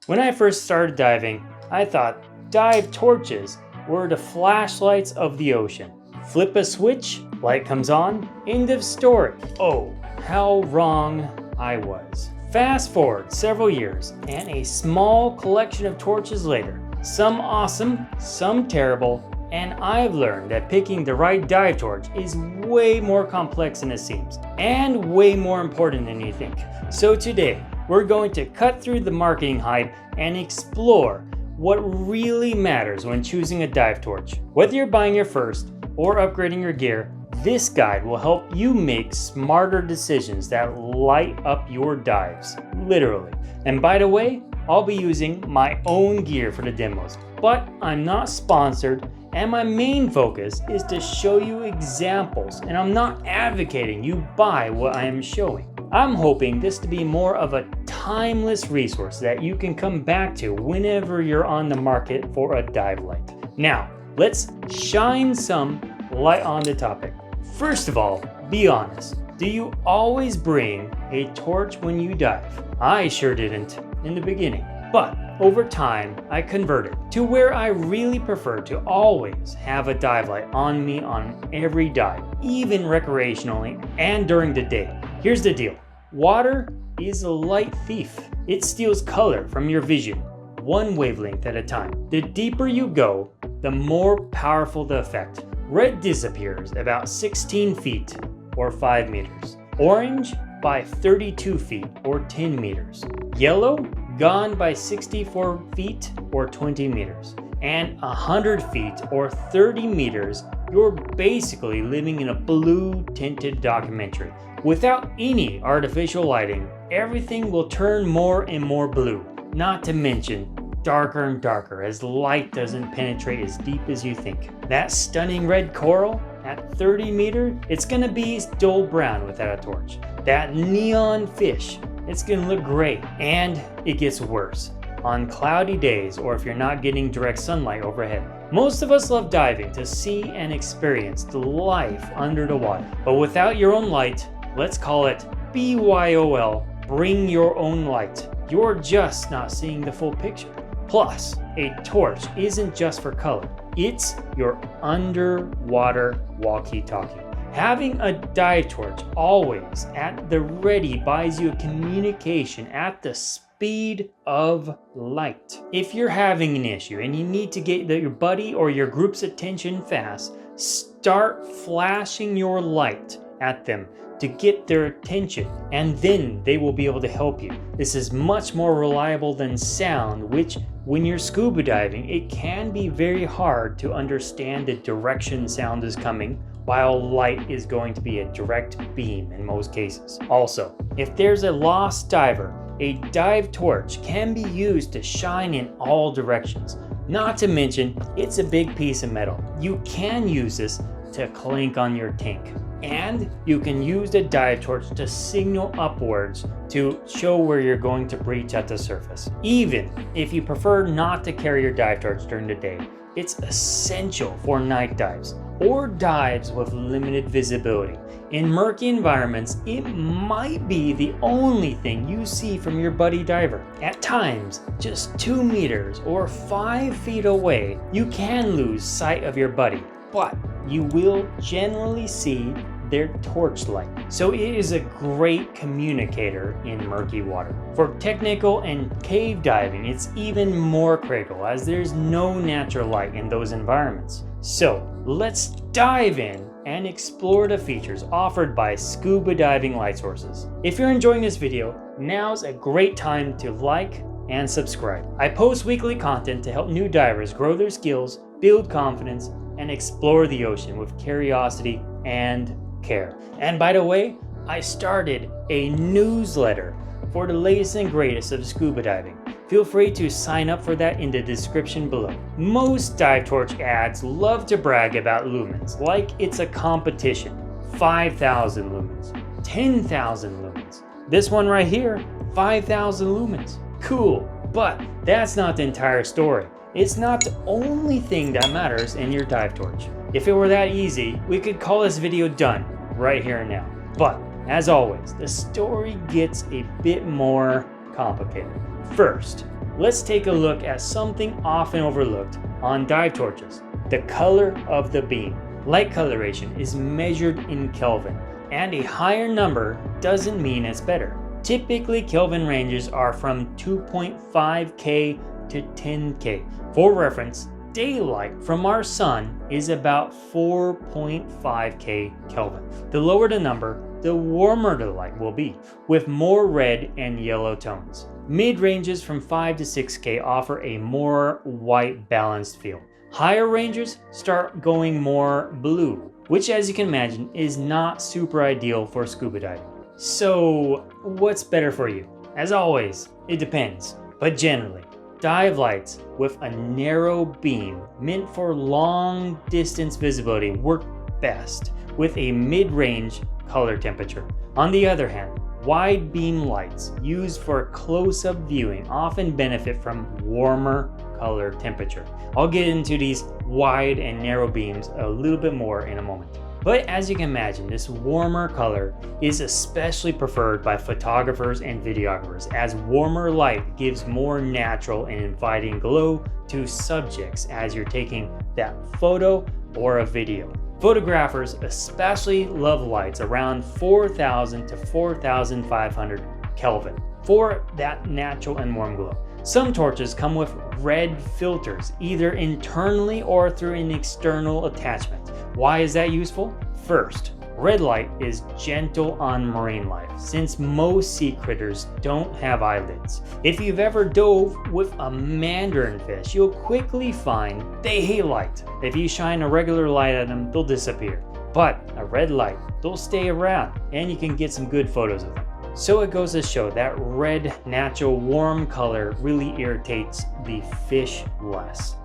When I first started diving, I thought dive torches were the flashlights of the ocean. Flip a switch, light comes on, end of story. Oh, how wrong I was. Fast forward several years, and a small collection of torches later, some awesome, some terrible, and I've learned that picking the right dive torch is way more complex than it seems, and way more important than you think. So today, we're going to cut through the marketing hype and explore what really matters when choosing a dive torch. Whether you're buying your first or upgrading your gear, this guide will help you make smarter decisions that light up your dives, literally. And by the way, I'll be using my own gear for the demos, but I'm not sponsored, and my main focus is to show you examples, and I'm not advocating you buy what I am showing. I'm hoping this to be more of a timeless resource that you can come back to whenever you're on the market for a dive light. Now, let's shine some light on the topic. First of all, be honest. Do you always bring a torch when you dive? I sure didn't in the beginning, but over time I converted to where I really prefer to always have a dive light on me on every dive, even recreationally and during the day. Here's the deal. Water is a light thief. It steals color from your vision, one wavelength at a time. The deeper you go, the more powerful the effect. Red disappears about 16 feet or 5 meters. Orange by 32 feet or 10 meters. Yellow gone by 64 feet or 20 meters. And 100 feet or 30 meters, you're basically living in a blue tinted documentary. Without any artificial lighting, everything will turn more and more blue. Not to mention darker and darker as light doesn't penetrate as deep as you think. That stunning red coral at 30 meters, it's gonna be dull brown without a torch. That neon fish, it's gonna look great. And it gets worse on cloudy days or if you're not getting direct sunlight overhead. Most of us love diving to see and experience the life under the water. But without your own light, let's call it BYOL, bring your own light. You're just not seeing the full picture. Plus, a torch isn't just for color. It's your underwater walkie-talkie. Having a dive torch always at the ready buys you a communication at the speed of light. If you're having an issue and you need to get your buddy or your group's attention fast, start flashing your light at them to get their attention, and then they will be able to help you. This is much more reliable than sound, which when you're scuba diving, it can be very hard to understand the direction sound is coming, while light is going to be a direct beam in most cases. Also, if there's a lost diver, a dive torch can be used to shine in all directions. Not to mention, it's a big piece of metal. You can use this to clank on your tank. And you can use the dive torch to signal upwards to show where you're going to breach at the surface. Even if you prefer not to carry your dive torch during the day, it's essential for night dives or dives with limited visibility. In murky environments, it might be the only thing you see from your buddy diver. At times, just 2 meters or 5 feet away, you can lose sight of your buddy, but you will generally see their torch light. So it is a great communicator in murky water. For technical and cave diving, it's even more critical as there's no natural light in those environments. So let's dive in and explore the features offered by scuba diving light sources. If you're enjoying this video, now's a great time to like and subscribe. I post weekly content to help new divers grow their skills, build confidence, and explore the ocean with curiosity and care. And by the way, I started a newsletter for the latest and greatest of scuba diving. Feel free to sign up for that in the description below. Most dive torch ads love to brag about lumens like it's a competition. 5,000 lumens, 10,000 lumens. This one right here, 5,000 lumens. Cool, but that's not the entire story. It's not the only thing that matters in your dive torch. If it were that easy, we could call this video done right here and now. But as always, the story gets a bit more complicated. First, let's take a look at something often overlooked on dive torches: the color of the beam. Light coloration is measured in Kelvin, and a higher number doesn't mean it's better. Typically, Kelvin ranges are from 2.5K to 10K. For reference, daylight from our sun is about 4.5K Kelvin. The lower the number, the warmer the light will be, with more red and yellow tones. Mid ranges from 5 to 6K offer a more white balanced feel. Higher ranges start going more blue, which, as you can imagine, is not super ideal for scuba diving. So what's better for you? As always, it depends, but generally, dive lights with a narrow beam meant for long distance visibility work best with a mid-range color temperature. On the other hand, wide beam lights used for close-up viewing often benefit from warmer color temperature. I'll get into these wide and narrow beams a little bit more in a moment. But as you can imagine, this warmer color is especially preferred by photographers and videographers, as warmer light gives more natural and inviting glow to subjects as you're taking that photo or a video. Photographers especially love lights around 4,000 to 4,500 Kelvin for that natural and warm glow. Some torches come with red filters, either internally or through an external attachment. Why is that useful? First, red light is gentle on marine life, since most sea critters don't have eyelids. If you've ever dove with a mandarin fish, you'll quickly find they hate light. If you shine a regular light at them, they'll disappear. But a red light, they'll stay around, and you can get some good photos of them. So it goes to show that red, natural, warm color really irritates the fish less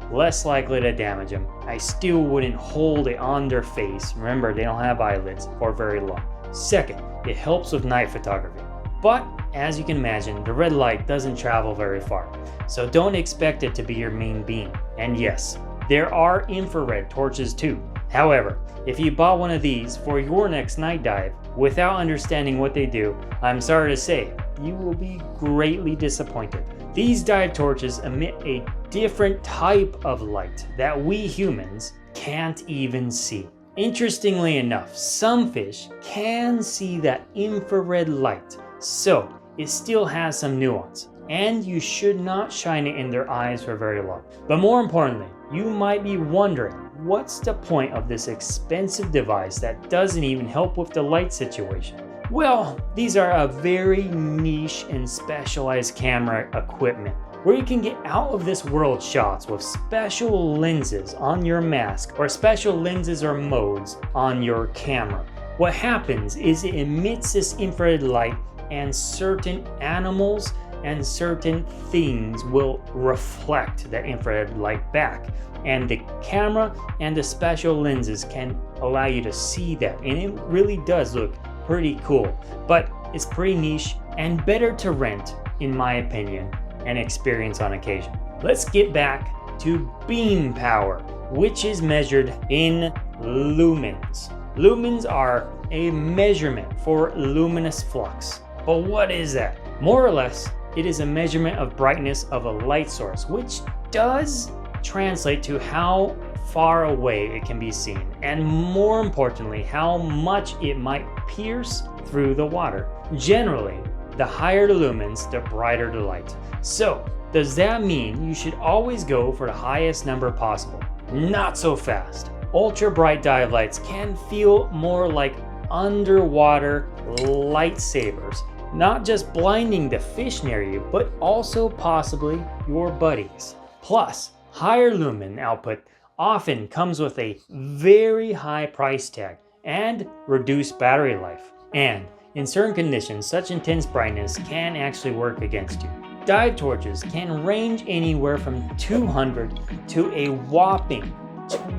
likely to damage them. I still wouldn't hold it on their face, remember they don't have eyelids, for very long. Second, it helps with night photography. But as you can imagine, the red light doesn't travel very far, so don't expect it to be your main beam. And yes, there are infrared torches too. However, if you bought one of these for your next night dive without understanding what they do, I'm sorry to say, you will be greatly disappointed. These dive torches emit a different type of light that we humans can't even see. Interestingly enough, some fish can see that infrared light, so it still has some nuance, and you should not shine it in their eyes for very long. But more importantly, you might be wondering, what's the point of this expensive device that doesn't even help with the light situation? Well, these are a very niche and specialized camera equipment where you can get out of this world shots with special lenses on your mask or special lenses or modes on your camera. What happens is it emits this infrared light, and certain animals and certain things will reflect that infrared light back, and the camera and the special lenses can allow you to see that, and it really does look pretty cool. But it's pretty niche and better to rent, in my opinion, and experience on occasion. Let's get back to beam power, which is measured in lumens. Lumens are a measurement for luminous flux. But what is that? More or less, it is a measurement of brightness of a light source, which does translate to how far away it can be seen, and more importantly, how much it might pierce through the water. Generally, the higher the lumens, the brighter the light. So, does that mean you should always go for the highest number possible? Not so fast. Ultra bright dive lights can feel more like underwater lightsabers, not just blinding the fish near you, but also possibly your buddies. Plus, higher lumen output often comes with a very high price tag and reduced battery life. And in certain conditions, such intense brightness can actually work against you. Dive torches can range anywhere from 200 to a whopping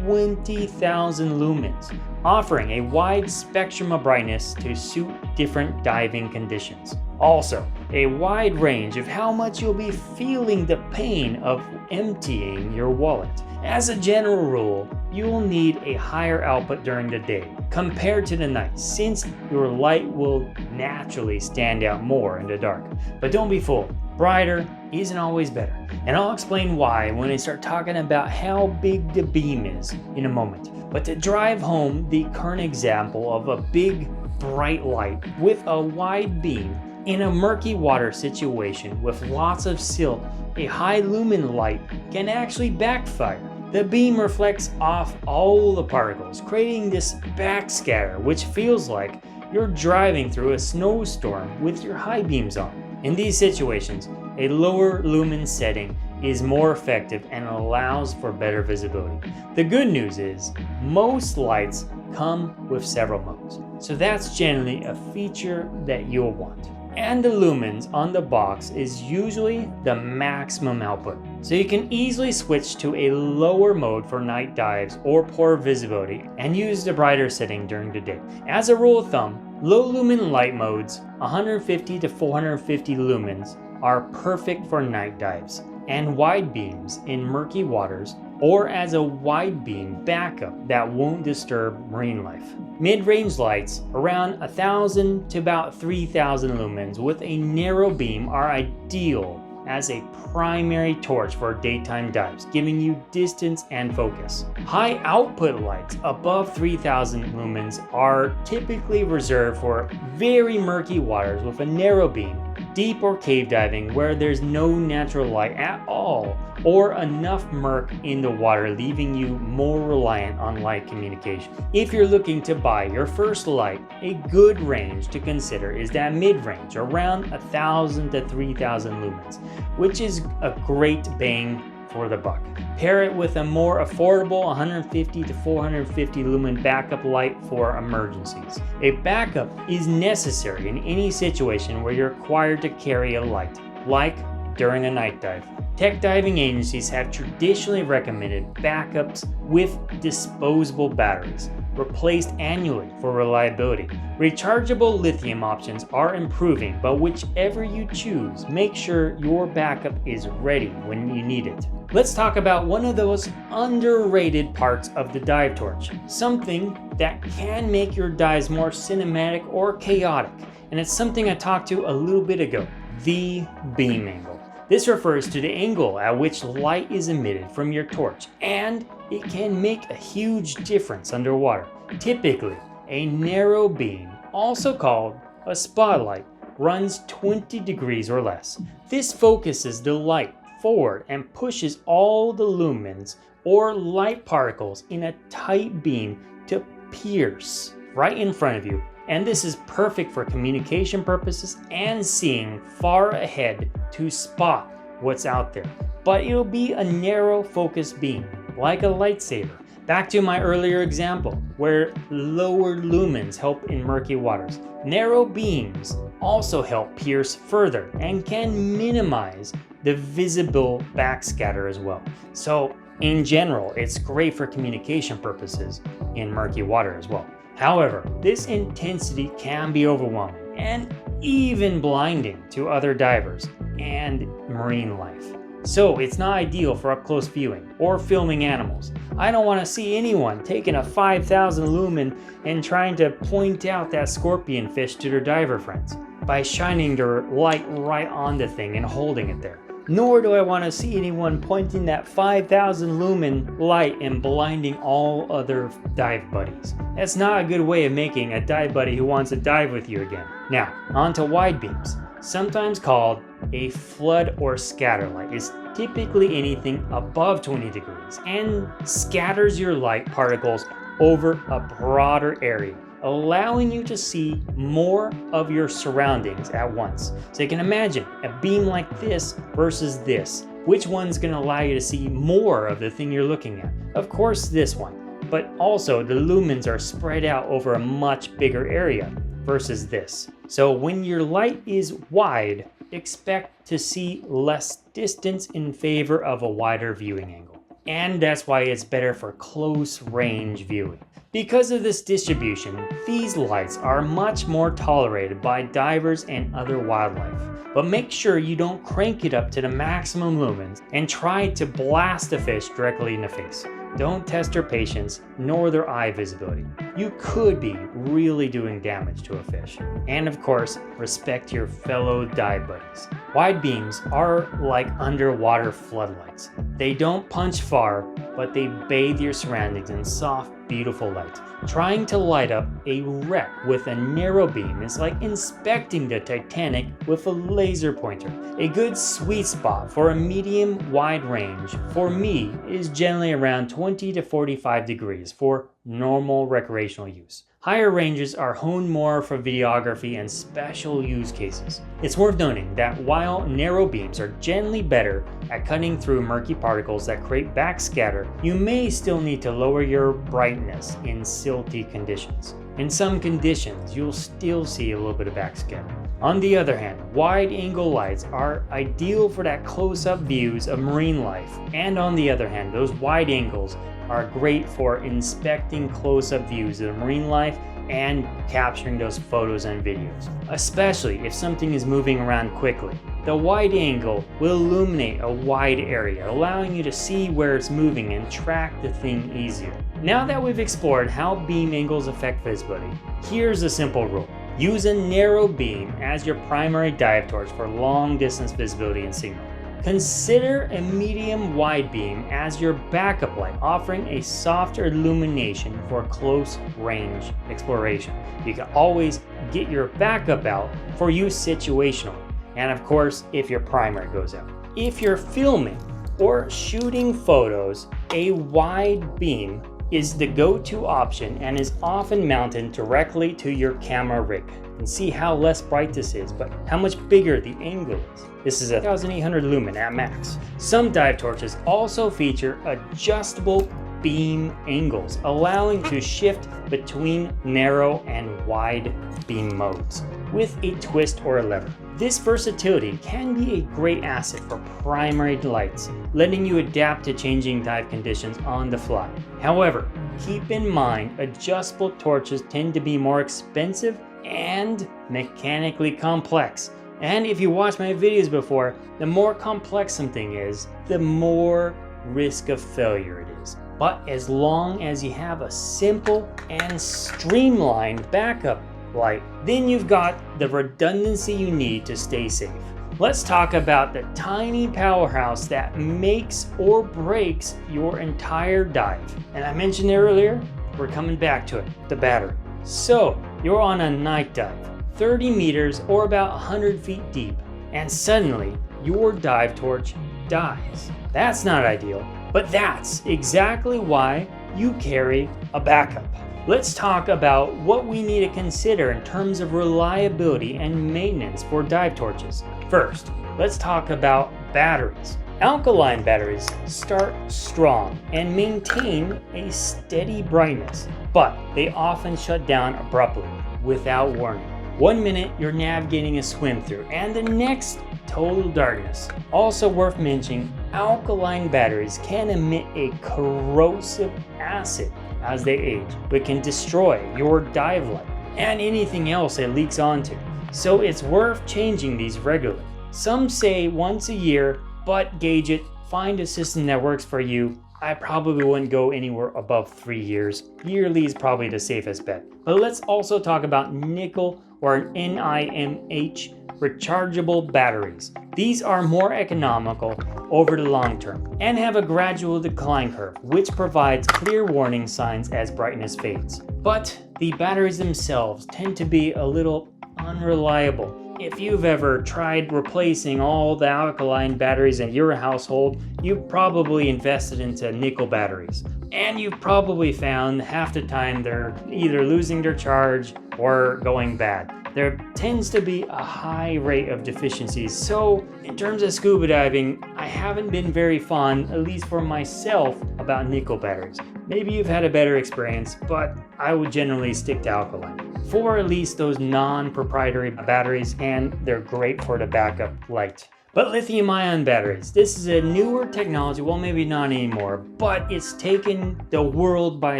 20,000 lumens, offering a wide spectrum of brightness to suit different diving conditions. Also, a wide range of how much you'll be feeling the pain of emptying your wallet. As a general rule, you'll need a higher output during the day compared to the night, since your light will naturally stand out more in the dark. But don't be fooled. brighter isn't always better. And I'll explain why when I start talking about how big the beam is in a moment. But to drive home the current example of a big bright light with a wide beam in a murky water situation with lots of silt, a high lumen light can actually backfire. The beam reflects off all the particles, creating this backscatter, which feels like you're driving through a snowstorm with your high beams on. In these situations, a lower lumen setting is more effective and allows for better visibility. The good news is most lights come with several modes, so that's generally a feature that you'll want. And the lumens on the box is usually the maximum output, so you can easily switch to a lower mode for night dives or poor visibility and use the brighter setting during the day. As a rule of thumb, low lumen light modes, 150 to 450 lumens, are perfect for night dives and wide beams in murky waters, or as a wide beam backup that won't disturb marine life. Mid-range lights around 1,000 to about 3,000 lumens with a narrow beam are ideal as a primary torch for daytime dives, giving you distance and focus. High output lights above 3,000 lumens are typically reserved for very murky waters with a narrow beam, deep or cave diving where there's no natural light at all, or enough murk in the water leaving you more reliant on light communication. If you're looking to buy your first light, a good range to consider is that mid-range, around 1,000 to 3,000 lumens, which is a great bang for the buck. Pair it with a more affordable 150 to 450 lumen backup light for emergencies. A backup is necessary in any situation where you're required to carry a light, like during a night dive. Tech diving agencies have traditionally recommended backups with disposable batteries, replaced annually for reliability. Rechargeable lithium options are improving, but whichever you choose, make sure your backup is ready when you need it. Let's talk about one of those underrated parts of the dive torch, something that can make your dives more cinematic or chaotic, and it's something I talked to a little bit ago, the beam angle. This refers to the angle at which light is emitted from your torch, and it can make a huge difference underwater. Typically, a narrow beam, also called a spotlight, runs 20 degrees or less. This focuses the light forward and pushes all the lumens or light particles in a tight beam to pierce right in front of you. And this is perfect for communication purposes and seeing far ahead to spot what's out there. But it'll be a narrow focus beam, like a lightsaber. Back to my earlier example, where lower lumens help in murky waters. Narrow beams also help pierce further and can minimize the visible backscatter as well. So in general, it's great for communication purposes in murky water as well. However, this intensity can be overwhelming and even blinding to other divers and marine life. So it's not ideal for up-close viewing or filming animals. I don't want to see anyone taking a 5,000 lumen and trying to point out that scorpion fish to their diver friends by shining their light right on the thing and holding it there. Nor do I want to see anyone pointing that 5,000 lumen light and blinding all other dive buddies. That's not a good way of making a dive buddy who wants to dive with you again. Now, on to wide beams. Sometimes called a flood or scatter light, is typically anything above 20 degrees and scatters your light particles over a broader area, allowing you to see more of your surroundings at once. So you can imagine a beam like this versus this. Which one's going to allow you to see more of the thing you're looking at? Of course this one, but also the lumens are spread out over a much bigger area versus this. So when your light is wide, expect to see less distance in favor of a wider viewing angle. And that's why it's better for close range viewing. Because of this distribution, these lights are much more tolerated by divers and other wildlife. But make sure you don't crank it up to the maximum lumens and try to blast a fish directly in the face. Don't test their patience nor their eye visibility. You could be really doing damage to a fish. And of course, respect your fellow dive buddies. Wide beams are like underwater floodlights. They don't punch far, but they bathe your surroundings in soft, beautiful light. Trying to light up a wreck with a narrow beam is like inspecting the Titanic with a laser pointer. A good sweet spot for a medium-wide range for me is generally around 20 to 45 degrees for normal recreational use. Higher ranges are honed more for videography and special use cases. It's worth noting that while narrow beams are generally better at cutting through murky particles that create backscatter, you may still need to lower your brightness in silty conditions. In some conditions, you'll still see a little bit of backscatter. On the other hand, wide-angle lights are ideal for that close-up views of marine life. And on the other hand, those wide angles are great for inspecting close-up views of marine life and capturing those photos and videos, especially if something is moving around quickly. The wide angle will illuminate a wide area, allowing you to see where it's moving and track the thing easier. Now that we've explored how beam angles affect visibility, here's a simple rule. Use a narrow beam as your primary dive torch for long distance visibility and signal. Consider a medium wide beam as your backup light, offering a softer illumination for close range exploration. You can always get your backup out for use situationally, and of course if your primary goes out. If you're filming or shooting photos, a wide beam is the go-to option and is often mounted directly to your camera rig. You can see how less bright this is, but how much bigger the angle is. This is a 1800 lumen at max. Some dive torches also feature adjustable beam angles, allowing to shift between narrow and wide beam modes with a twist or a lever. This versatility can be a great asset for primary lights, letting you adapt to changing dive conditions on the fly. However, keep in mind adjustable torches tend to be more expensive and mechanically complex. And if you watch my videos before, the more complex something is, the more risk of failure it is. But as long as you have a simple and streamlined backup light, then you've got the redundancy you need to stay safe. Let's talk about the tiny powerhouse that makes or breaks your entire dive. And I mentioned earlier, we're coming back to it, the battery. So you're on a night dive, 30 meters or about 100 feet deep, and suddenly your dive torch dies. That's not ideal, but that's exactly why you carry a backup. Let's talk about what we need to consider in terms of reliability and maintenance for dive torches. First, let's talk about batteries. Alkaline batteries start strong and maintain a steady brightness, but they often shut down abruptly without warning. 1 minute you're navigating a swim through and the next total darkness. Also worth mentioning, alkaline batteries can emit a corrosive acid as they age, but can destroy your dive light and anything else it leaks onto. So it's worth changing these regularly. Some say once a year, but gauge it, find a system that works for you. I probably wouldn't go anywhere above 3 years. Yearly is probably the safest bet. But let's also talk about nickel or NIMH rechargeable batteries. These are more economical over the long term and have a gradual decline curve, which provides clear warning signs as brightness fades. But the batteries themselves tend to be a little unreliable. If you've ever tried replacing all the alkaline batteries in your household, you've probably invested into nickel batteries. And you've probably found half the time they're either losing their charge or going bad. There tends to be a high rate of deficiencies. So in terms of scuba diving, I haven't been very fond, at least for myself, about nickel batteries. Maybe you've had a better experience, but I would generally stick to alkaline for at least those non-proprietary batteries, and they're great for the backup light. But lithium-ion batteries, this is a newer technology, well maybe not anymore, but it's taken the world by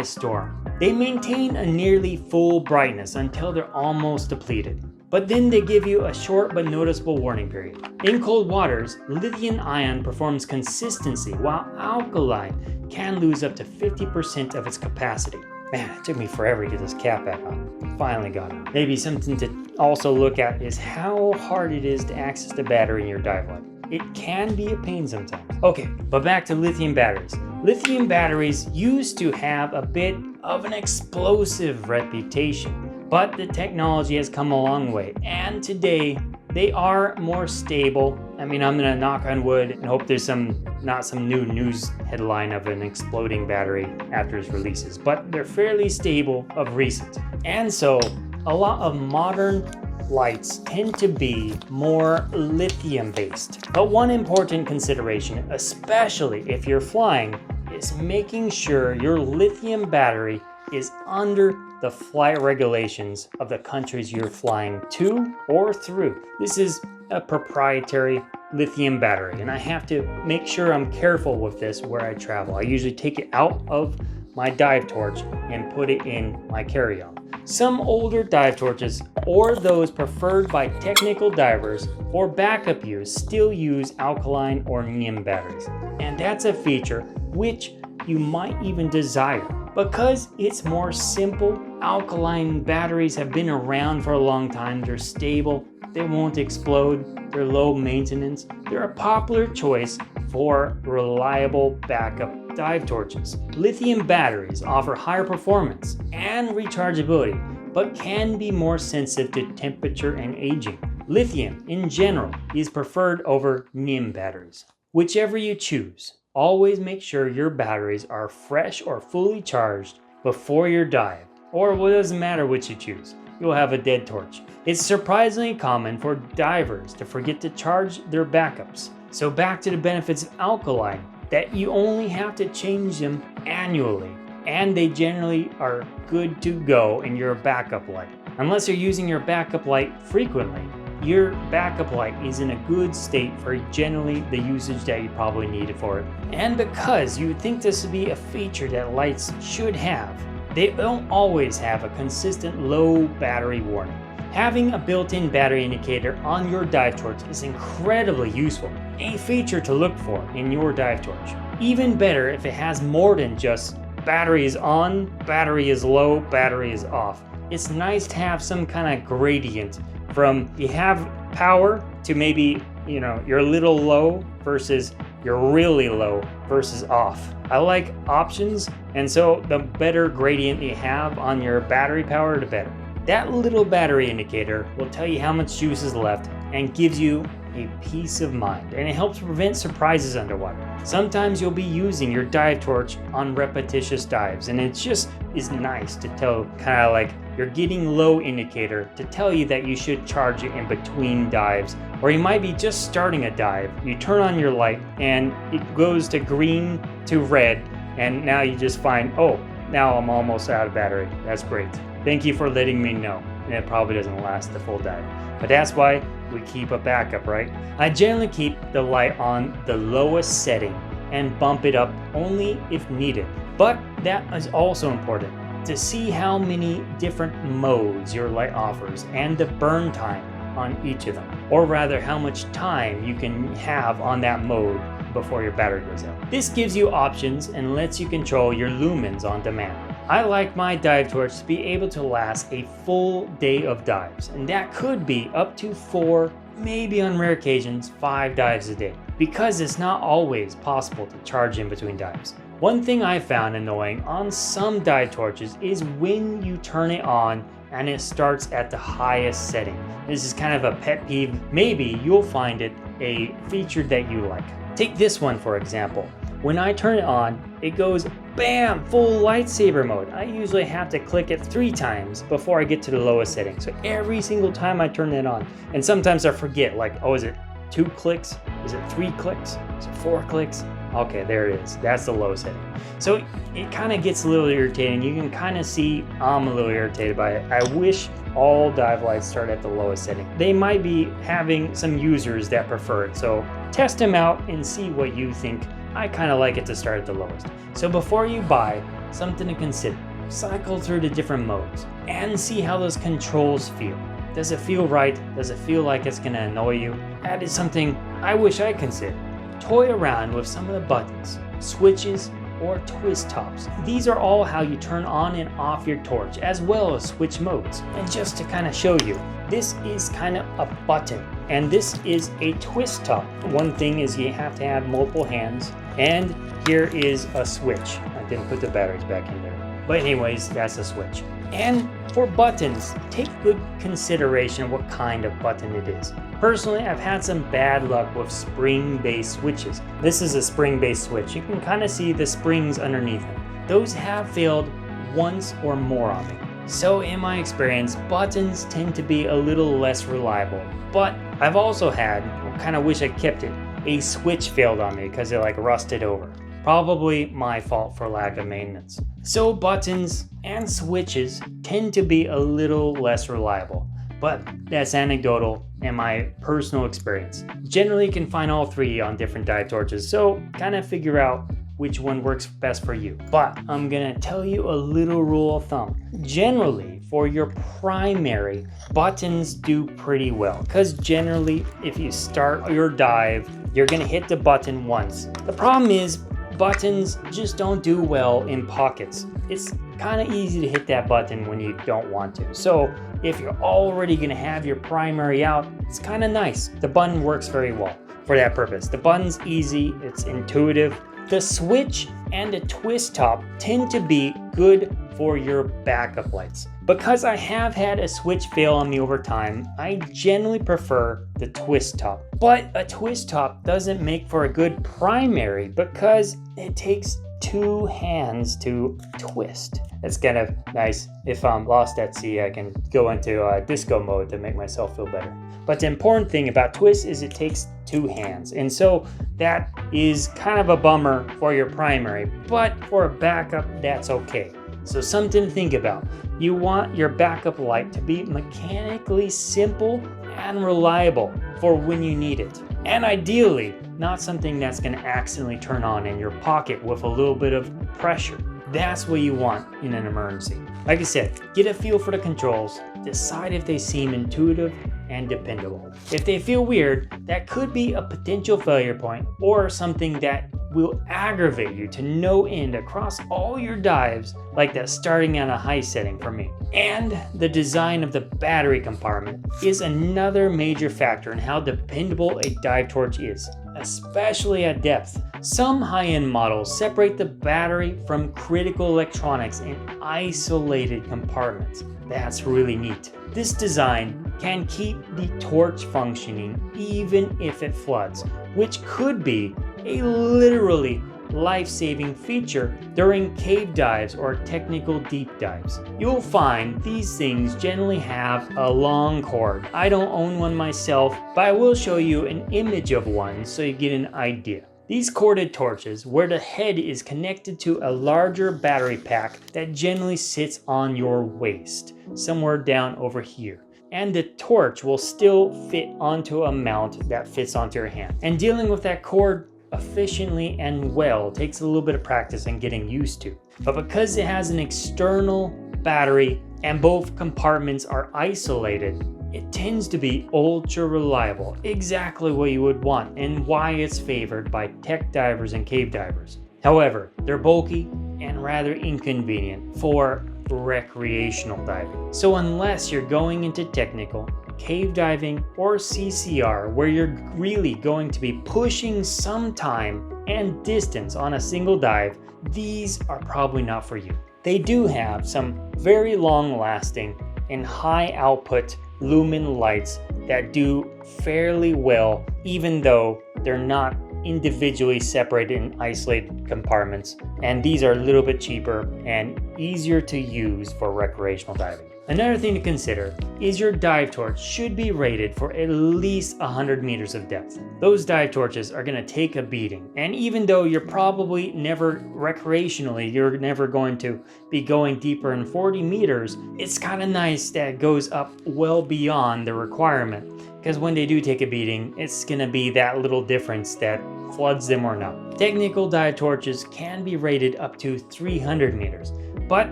storm. They maintain a nearly full brightness until they're almost depleted. but then they give you a short but noticeable warning period. In cold waters, lithium ion performs consistency, while alkaline can lose up to 50% of its capacity. Man, it took me forever to get this cap back on. Finally got it. Maybe something to also look at is how hard it is to access the battery in your dive light. It can be a pain sometimes. Okay, but back to lithium batteries. Lithium batteries used to have a bit of an explosive reputation, but the technology has come a long way, and today they are more stable. I mean, I'm gonna knock on wood and hope there's not some new news headline of an exploding battery after its releases, but they're fairly stable of recent. And so a lot of modern lights tend to be more lithium based. But one important consideration, especially if you're flying, is making sure your lithium battery is under the flight regulations of the countries you're flying to or through. This is a proprietary lithium battery, and I have to make sure I'm careful with this where I travel. I usually take it out of my dive torch and put it in my carry-on. Some older dive torches, or those preferred by technical divers for backup use, still use alkaline or neon batteries. And that's a feature which you might even desire. Because it's more simple, alkaline batteries have been around for a long time. They're stable, they won't explode, they're low maintenance. They're a popular choice for reliable backup dive torches. Lithium batteries offer higher performance and rechargeability, but can be more sensitive to temperature and aging. Lithium, in general, is preferred over neon batteries. Whichever you choose, always make sure your batteries are fresh or fully charged before your dive, or it doesn't matter which you choose, you'll have a dead torch. It's surprisingly common for divers to forget to charge their backups. So back to the benefits of alkaline, that you only have to change them annually, and they generally are good to go in your backup light. Unless you're using your backup light frequently, your backup light is in a good state for generally the usage that you probably needed for it. And because you would think this would be a feature that lights should have, they don't always have a consistent low battery warning. Having a built-in battery indicator on your dive torch is incredibly useful, a feature to look for in your dive torch. Even better if it has more than just battery is on, battery is low, battery is off. It's nice to have some kind of gradient from you have power to maybe, you're a little low versus you're really low versus off. I like options, and so the better gradient you have on your battery power, the better. That little battery indicator will tell you how much juice is left and gives you a peace of mind, and it helps prevent surprises underwater. Sometimes you'll be using your dive torch on repetitious dives, and it just is nice to tell, kind of like you're getting low indicator to tell you that you should charge it in between dives, or you might be just starting a dive. You turn on your light and it goes to green to red, and now you just find, oh, now I'm almost out of battery. That's great. Thank you for letting me know. And it probably doesn't last the full dive. But that's why we keep a backup, right? I generally keep the light on the lowest setting and bump it up only if needed. But that is also important to see how many different modes your light offers and the burn time on each of them, or rather how much time you can have on that mode before your battery goes out. This gives you options and lets you control your lumens on demand. I like my dive torch to be able to last a full day of dives, and that could be up to 4, maybe on rare occasions 5 dives a day, because it's not always possible to charge in between dives. One thing I found annoying on some dive torches is when you turn it on and it starts at the highest setting. This is kind of a pet peeve. Maybe you'll find it a feature that you like. Take this one for example. When I turn it on, it goes bam, full lightsaber mode. I usually have to click it 3 times before I get to the lowest setting. So every single time I turn it on, and sometimes I forget, like, oh, is it 2 clicks? Is it 3 clicks? Is it 4 clicks? Okay, there it is. That's the low setting. So it kind of gets a little irritating. You can kind of see I'm a little irritated by it. I wish all dive lights start at the lowest setting. They might be having some users that prefer it. So test them out and see what you think. I kind of like it to start at the lowest. So before you buy, something to consider. Cycle through the different modes and see how those controls feel. Does it feel right? Does it feel like it's gonna annoy you? That is something I wish I considered. Toy around with some of the buttons, switches, or twist tops. These are all how you turn on and off your torch, as well as switch modes. And just to kind of show you, this is kind of a button, and this is a twist top. One thing is you have to have multiple hands, and here is a switch. I didn't put the batteries back in there. But anyways, that's a switch. And for buttons, take good consideration what kind of button it is. Personally, I've had some bad luck with spring-based switches. This is a spring-based switch. You can kind of see the springs underneath them. Those have failed once or more on me. So in my experience, buttons tend to be a little less reliable. But I've also had, I kind of wish I kept it, a switch failed on me because it like rusted over. Probably my fault for lack of maintenance. So buttons and switches tend to be a little less reliable, but that's anecdotal and my personal experience. Generally you can find all three on different dive torches, so kind of figure out which one works best for you. But I'm gonna tell you a little rule of thumb. Generally, for your primary, buttons do pretty well, because generally if you start your dive, you're gonna hit the button once. The problem is buttons just don't do well in pockets. It's kind of easy to hit that button when you don't want to. So if you're already gonna have your primary out, it's kind of nice. The button works very well for that purpose. The button's easy, it's intuitive. The switch and the twist top tend to be good for your backup lights. Because I have had a switch fail on me over time, I generally prefer the twist top. But a twist top doesn't make for a good primary because it takes two hands to twist. It's kind of nice. If I'm lost at sea, I can go into disco mode to make myself feel better. But the important thing about twist is it takes two hands. And so that is kind of a bummer for your primary, but for a backup, that's okay. So something to think about. You want your backup light to be mechanically simple and reliable for when you need it. And ideally, not something that's going to accidentally turn on in your pocket with a little bit of pressure. That's what you want in an emergency. Like I said, get a feel for the controls, decide if they seem intuitive and dependable. If they feel weird, that could be a potential failure point or something that will aggravate you to no end across all your dives, like that starting at a high setting for me. And the design of the battery compartment is another major factor in how dependable a dive torch is, especially at depth. Some high-end models separate the battery from critical electronics in isolated compartments. That's really neat. This design can keep the torch functioning even if it floods, which could be a literally life-saving feature during cave dives or technical deep dives. You'll find these things generally have a long cord. I don't own one myself, but I will show you an image of one so you get an idea. These corded torches, where the head is connected to a larger battery pack that generally sits on your waist, somewhere down over here. And the torch will still fit onto a mount that fits onto your hand. And dealing with that cord efficiently and well takes a little bit of practice and getting used to. But because it has an external battery and both compartments are isolated, it tends to be ultra reliable, exactly what you would want and why it's favored by tech divers and cave divers. However, they're bulky and rather inconvenient for recreational diving. So unless you're going into technical, cave diving, or CCR, where you're really going to be pushing some time and distance on a single dive, these are probably not for you. They do have some very long lasting and high output lumen lights that do fairly well, even though they're not individually separated in isolated compartments, and these are a little bit cheaper and easier to use for recreational diving. Another thing to consider is your dive torch should be rated for at least 100 meters of depth. Those dive torches are going to take a beating, and even though you're probably never recreationally, you're never going to be going deeper than 40 meters, it's kind of nice that it goes up well beyond the requirement. because when they do take a beating, it's gonna be that little difference that floods them or not. Technical dive torches can be rated up to 300 meters, but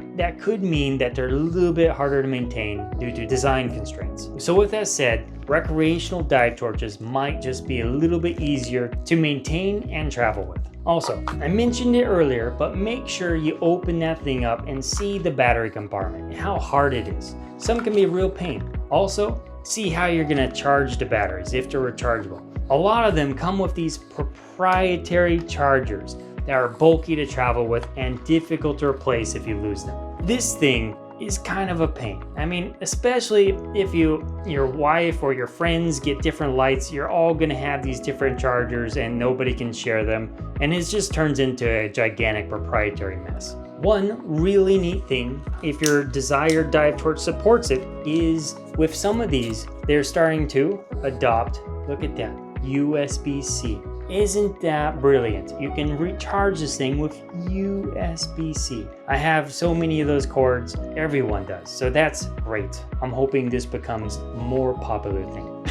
that could mean that they're a little bit harder to maintain due to design constraints. So with that said, recreational dive torches might just be a little bit easier to maintain and travel with. Also, I mentioned it earlier, but make sure you open that thing up and see the battery compartment and how hard it is. Some can be a real pain. Also, see how you're gonna charge the batteries if they're rechargeable. A lot of them come with these proprietary chargers that are bulky to travel with and difficult to replace if you lose them. This thing is kind of a pain. I mean, especially if your wife or your friends get different lights, you're all gonna have these different chargers and nobody can share them, and it just turns into a gigantic proprietary mess. One really neat thing, if your desired dive torch supports it, is with some of these, they're starting to adopt, look at that, USB-C. Isn't that brilliant? You can recharge this thing with USB-C. I have so many of those cords, everyone does, so that's great. I'm hoping this becomes a more popular thing.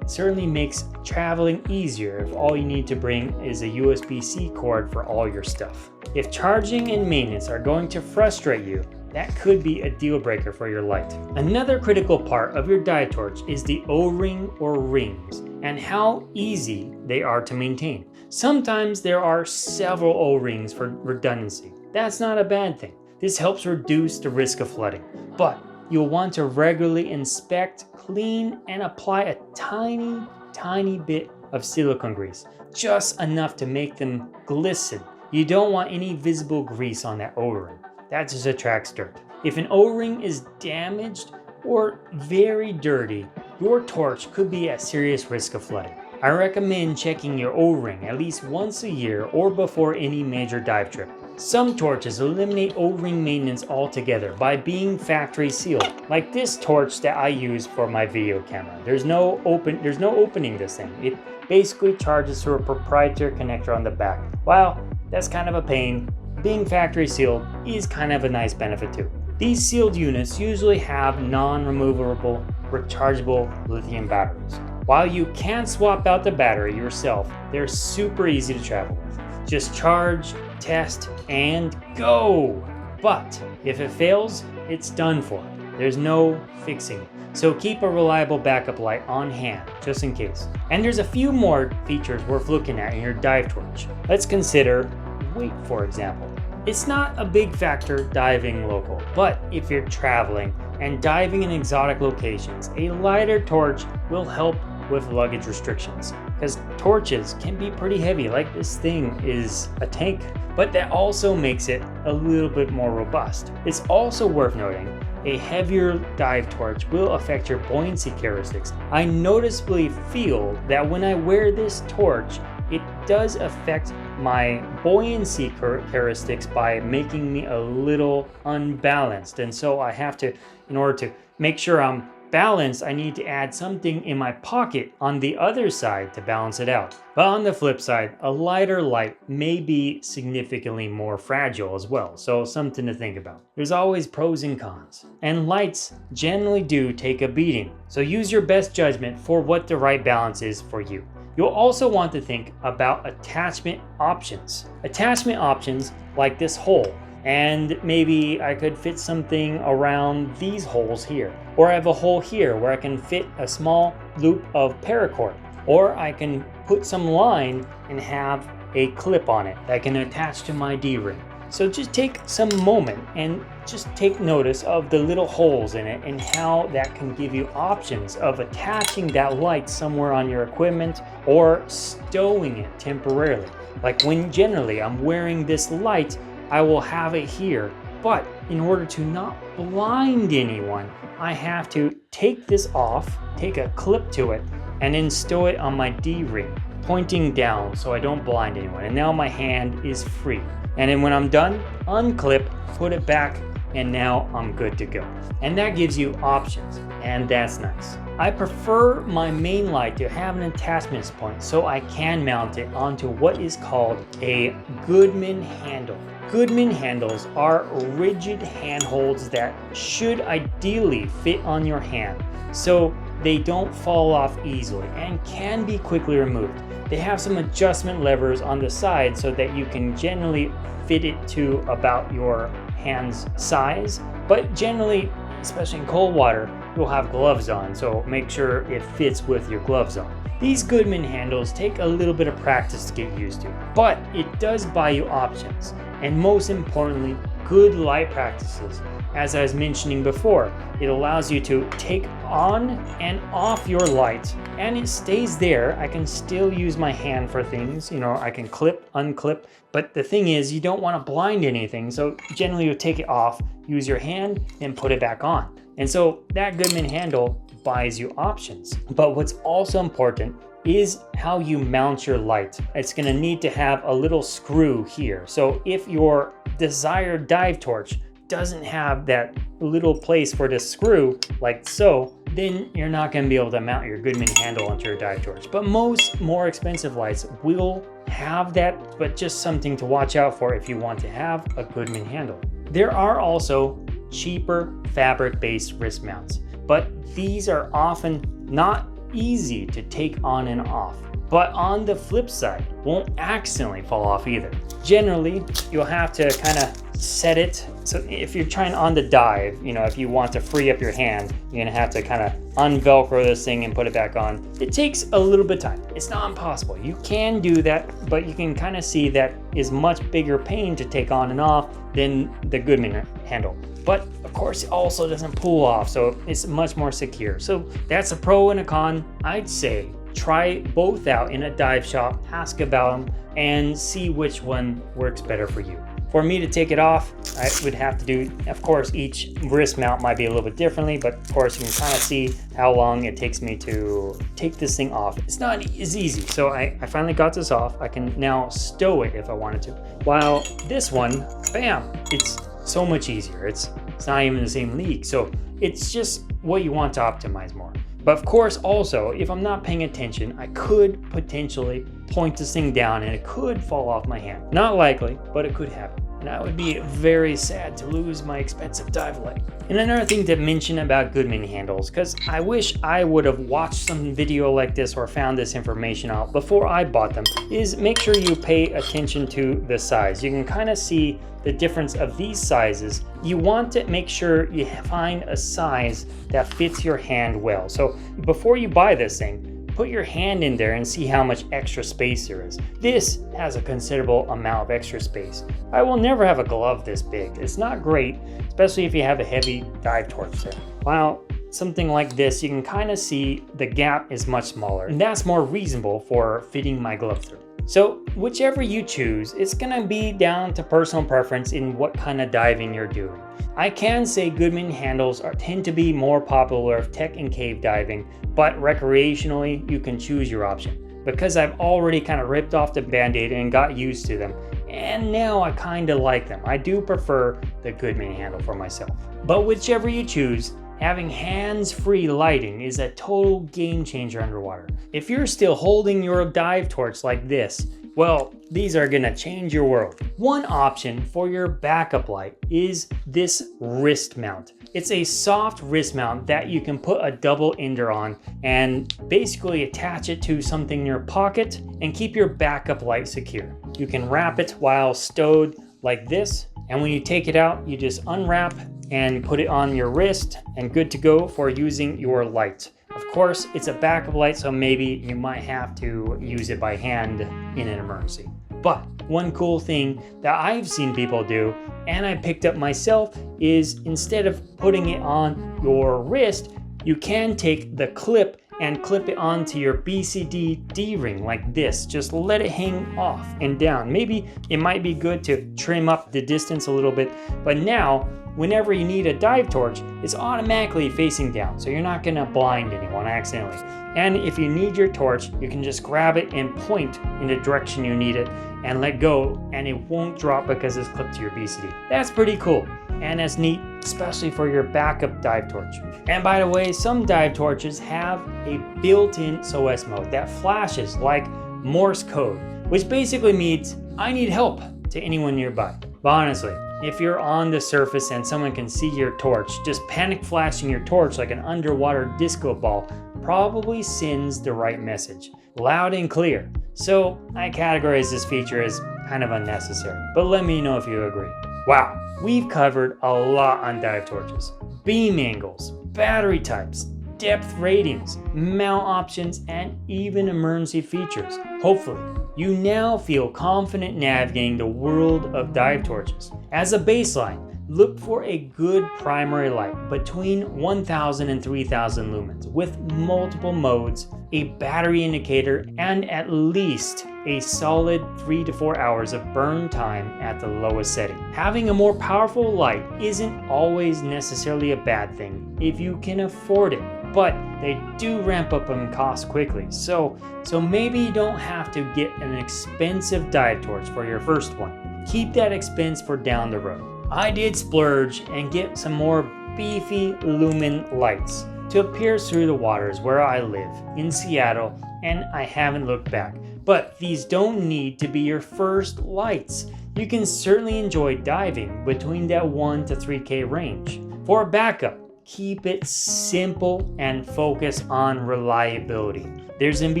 It certainly makes traveling easier if all you need to bring is a USB-C cord for all your stuff. If charging and maintenance are going to frustrate you, that could be a deal breaker for your light. Another critical part of your dive torch is the O-ring or rings and how easy they are to maintain. Sometimes there are several O-rings for redundancy. That's not a bad thing. This helps reduce the risk of flooding, but you'll want to regularly inspect, clean, and apply a tiny bit of silicone grease, just enough to make them glisten. You don't want any visible grease on that O-ring. That just attracts dirt. If an O-ring is damaged or very dirty, your torch could be at serious risk of flooding. I recommend checking your O-ring at least once a year or before any major dive trip. Some torches eliminate O-ring maintenance altogether by being factory sealed, like this torch that I use for my video camera. There's no opening this thing. It basically charges through a proprietary connector on the back. Wow, that's kind of a pain. Being factory sealed is kind of a nice benefit too. These sealed units usually have non-removable, rechargeable lithium batteries. While you can swap out the battery yourself, they're super easy to travel with. Just charge, test, and go! But if it fails, it's done for. There's no fixing it. So keep a reliable backup light on hand, just in case. And there's a few more features worth looking at in your dive torch. Let's consider weight, for example. It's not a big factor diving local, but if you're traveling and diving in exotic locations, a lighter torch will help with luggage restrictions, because torches can be pretty heavy, like this thing is a tank, but that also makes it a little bit more robust. It's also worth noting a heavier dive torch will affect your buoyancy characteristics. I noticeably feel that when I wear this torch, it does affect my buoyancy characteristics by making me a little unbalanced. And so I have to, in order to make sure I'm balanced, I need to add something in my pocket on the other side to balance it out. But on the flip side, a lighter light may be significantly more fragile as well, so something to think about. There's always pros and cons, and lights generally do take a beating, so use your best judgment for what the right balance is for you. You'll also want to think about attachment options. Attachment options like this hole, and maybe I could fit something around these holes here. Or I have a hole here where I can fit a small loop of paracord. Or I can put some line and have a clip on it that I can attach to my D-ring. So just take some moment and just take notice of the little holes in it and how that can give you options of attaching that light somewhere on your equipment or stowing it temporarily. Like when generally I'm wearing this light, I will have it here, but in order to not blind anyone, I have to take this off, take a clip to it, and then stow it on my D-ring, pointing down so I don't blind anyone. And now my hand is free. And then when I'm done, unclip, put it back, and now I'm good to go. And that gives you options, and that's nice. I prefer my main light to have an attachment point so I can mount it onto what is called a Goodman handle. Goodman handles are rigid handholds that should ideally fit on your hand. So they don't fall off easily and can be quickly removed. They have some adjustment levers on the side so that you can generally fit it to about your hand's size, but generally, especially in cold water, you'll have gloves on, so make sure it fits with your gloves on. These Goodman handles take a little bit of practice to get used to, but it does buy you options, and most importantly, good light practices. As I was mentioning before, it allows you to take on and off your light, and it stays there. I can still use my hand for things, I can clip, unclip, but the thing is, you don't want to blind anything, so generally you take it off, use your hand, and put it back on. And so that Goodman handle buys you options. But what's also important is how you mount your light. It's going to need to have a little screw here. So if your desired dive torch doesn't have that little place for the screw, like so, then you're not going to be able to mount your Goodman handle onto your dive torch. But most more expensive lights will have that, but just something to watch out for if you want to have a Goodman handle. There are also cheaper fabric-based wrist mounts, but these are often not easy to take on and off. But on the flip side, won't accidentally fall off either. Generally, you'll have to kind of set it. So if you're trying on the dive, if you want to free up your hand, you're gonna have to kind of unvelcro this thing and put it back on. It takes a little bit of time. It's not impossible. You can do that, but you can kind of see that is much bigger pain to take on and off than the Goodman handle. But of course, it also doesn't pull off, so it's much more secure. So that's a pro and a con. I'd say try both out in a dive shop, ask about them, and see which one works better for you. For me to take it off, I would have to do, of course, each wrist mount might be a little bit differently, but of course you can kind of see how long it takes me to take this thing off. It's not as easy. So I finally got this off. I can now stow it if I wanted to. While this one, bam, it's so much easier. It's not even the same league. So it's just what you want to optimize more. But of course, also, if I'm not paying attention, I could potentially point this thing down and it could fall off my hand. Not likely, but it could happen. And I would be very sad to lose my expensive dive light. And another thing to mention about Goodman handles, because I wish I would have watched some video like this or found this information out before I bought them, is make sure you pay attention to the size. You can kind of see the difference of these sizes. You want to make sure you find a size that fits your hand well. So before you buy this thing, put your hand in there and see how much extra space there is. This has a considerable amount of extra space. I will never have a glove this big. It's not great, especially if you have a heavy dive torch there. While something like this, you can kind of see the gap is much smaller, and that's more reasonable for fitting my glove through. So whichever you choose, it's gonna be down to personal preference in what kind of diving you're doing. I can say Goodman handles tend to be more popular of tech and cave diving, but recreationally, you can choose your option. Because I've already kind of ripped off the Band-Aid and got used to them, and now I kind of like them. I do prefer the Goodman handle for myself. But whichever you choose, having hands-free lighting is a total game changer underwater. If you're still holding your dive torch like this, well, these are gonna change your world. One option for your backup light is this wrist mount. It's a soft wrist mount that you can put a double ender on and basically attach it to something in your pocket and keep your backup light secure. You can wrap it while stowed like this, and when you take it out, you just unwrap and put it on your wrist and good to go for using your light. Of course, it's a backup light, so maybe you might have to use it by hand in an emergency. But one cool thing that I've seen people do, and I picked up myself, is instead of putting it on your wrist, you can take the clip and clip it onto your BCD D-ring like this. Just let it hang off and down. Maybe it might be good to trim up the distance a little bit, but now whenever you need a dive torch, it's automatically facing down, so you're not gonna blind anyone accidentally. And if you need your torch, you can just grab it and point in the direction you need it and let go, and it won't drop because it's clipped to your BCD. That's pretty cool, and that's neat, especially for your backup dive torch. And by the way, some dive torches have a built-in SOS mode that flashes like Morse code, which basically means I need help to anyone nearby. But honestly, if you're on the surface and someone can see your torch, just panic flashing your torch like an underwater disco ball probably sends the right message, loud and clear. So I categorize this feature as kind of unnecessary, but let me know if you agree. Wow, we've covered a lot on dive torches. Beam angles, battery types, depth ratings, mount options, and even emergency features. Hopefully, you now feel confident navigating the world of dive torches. As a baseline, look for a good primary light between 1000 and 3000 lumens with multiple modes, a battery indicator, and at least a solid 3 to 4 hours of burn time at the lowest setting. Having a more powerful light isn't always necessarily a bad thing if you can afford it, but they do ramp up in cost quickly. So maybe you don't have to get an expensive dive torch for your first one. Keep that expense for down the road. I did splurge and get some more beefy lumen lights to pierce through the waters where I live in Seattle, and I haven't looked back. But these don't need to be your first lights. You can certainly enjoy diving between that 1 to 3K range. For a backup, keep it simple and focus on reliability. There's going to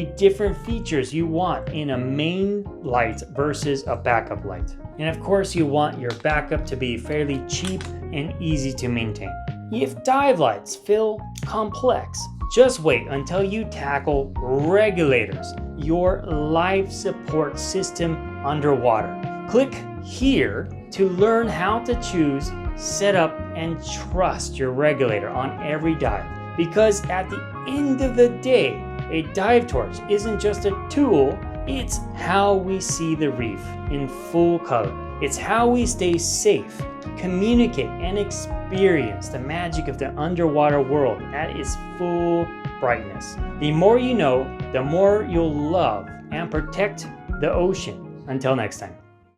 be different features you want in a main light versus a backup light. And of course, you want your backup to be fairly cheap and easy to maintain. If dive lights feel complex, just wait until you tackle regulators, your life support system underwater. Click here to learn how to choose, set up, and trust your regulator on every dive. Because at the end of the day, a dive torch isn't just a tool, it's how we see the reef in full color. It's how we stay safe, communicate, and experience the magic of the underwater world at its full brightness. The more you know, the more you'll love and protect the ocean. Until next time.